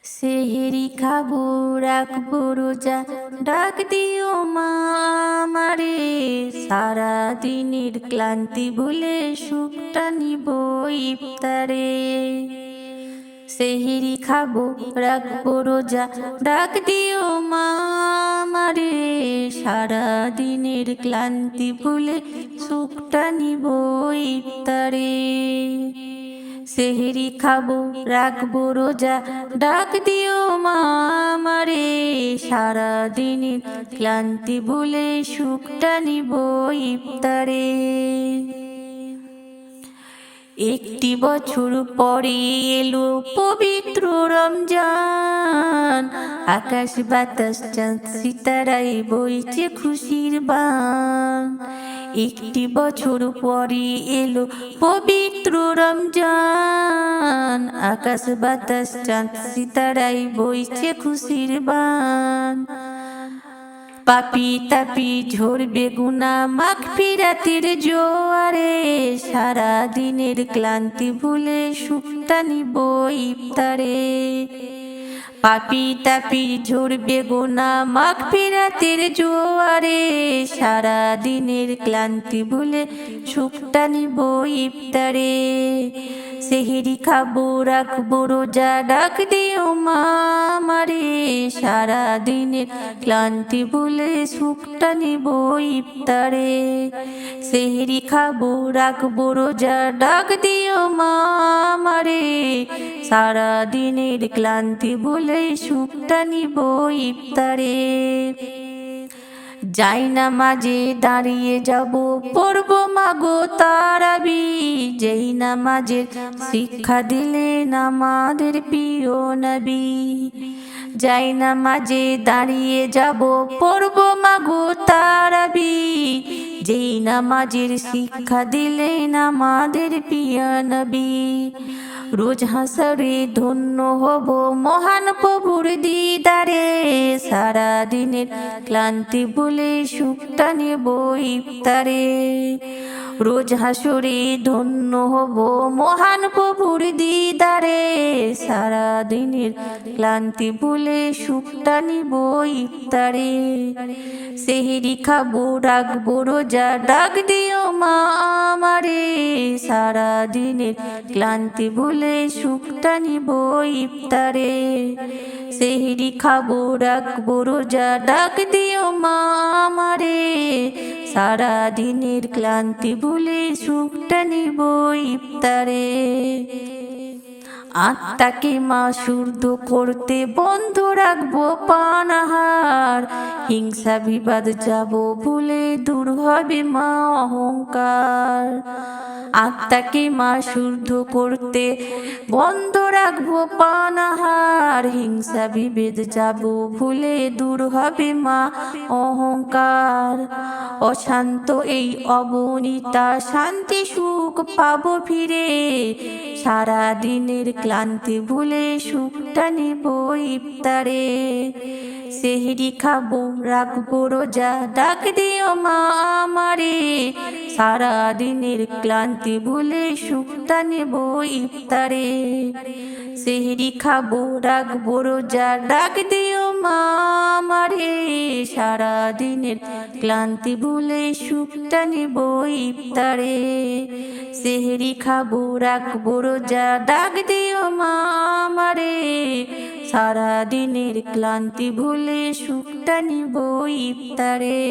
সেহেরি খাবো রাখবো রোজা, ডাক দিও মা আমারে। সারা দিনের ক্লান্তি ভুলে সুখটা নিব ইফতারে। সেহেরি খাবো রাখবো রোজা, ডাক দিও মা আমারে। সারা দিনের ক্লান্তি ভুলে সুখটা নিব ইফতারে। সেহেরি খাবো রাখবো রোজা, ডাক দিও মা আমারে। সারা দিনের ক্লান্তি ভুলে সুখটা নিব ইফতারে। একটি বছর পরে এলো পবিত্র রমজান, আকাশ বাতাস চাঁদ সিতারায় বইছে খুশির বান। একটি বছর পরে এলো পবিত্র রমজান, আকাশ বাতাস চাঁদ সিতারায় বইছে খুশির বান। পাপি তাপি ঝরবে গুনাহ মাগফিরাতের জোয়ারে। সারা দিনের ক্লান্তি ভুলে সুখটা নিব ইফতারে। পাপি তাপি ঝরবে গুনাহ মাগফিরাতের জোয়ারে। সারা দিনের ক্লান্তি ভুলে সুখটা নিব ইফতারে। সেহেরি খাবো রাখবো রোজা, ডাক দিও মা আমারে। সারা দিনের ক্লান্তি ভুলে সুখটা নিব ইফতারে। সেহেরি খাবো রাখবো রোজা, ডাক দিও মা আমারে। সারা দিনের ক্লান্তি ভুলে সুখটা নিব ইফতারে। যাই নামাজে দাঁড়িয়ে যাব পড়ব মাগো তারাবি। যেই নামাজের শিক্ষা দিলেন আমাদের প্রিয় নবী। যাই নামাজে দাঁড়িয়ে যাব পড়ব মাগো তারাবি। যেই নামাজের শিক্ষা দিলেন আমাদের প্রিয় নবী। রোজ হাসরে ধন্য হব মহান প্রভুর দিদারে। সারা দিনের ক্লান্তি ভুলে সুখটা নেব ইফতারে। রোজ হাসরে ধন্য হব মহান প্রভুর দিদারে। সারা দিনের ক্লান্তি ভুলে সুখটা নিব ইফতারে। সেহেরি খাবো রাখবো রোজা, ডাক দিও মা আমারে। সারা দিনের ক্লান্তি ভুলে সুখটা নিব ইফতারে। সেহেরি খাবো রাখবো রোজা, ডাক দিও মা আমারে। সারা দিনের ক্লান্তি ভুলে সুখটা নিব ইফতারে। আত্মাকে মাসুর্দ করতে বন্ধ রাখবো পানাহার। হিংসা বিবাদ যাব ভুলে দূর হবে মা অহংকার। আত্মাকে মাসুর্দ করতে বন্ধ রাখবো পানাহার। হিংসা বিভেদ যাব ভুলে দূর হবে মা অহংকার। অশান্ত এই অবনীতা শান্তি সুখ পাবো ফিরে। সারা দিনের ক্লান্তি ভুলে সুখটা নিব ইফতারে। সেহেরি খাবো রাখবো রোজা, ডাক দিও মা আমারে। সারা দিনের ক্লান্তি ভুলে সুখটা নেব ইফতারে। সেহেরি খাবো রাখবো রোজা, ডাক দিও মা আমারে। সারা দিনের ক্লান্তি ভুলে সুখটা নেব ইফতারে। সেহেরি খাবো রাখবো রোজা, ডাক দিও মা আমারে। সারা দিনের ক্লান্তি ভুলে সুখটা নিব ইফতারে।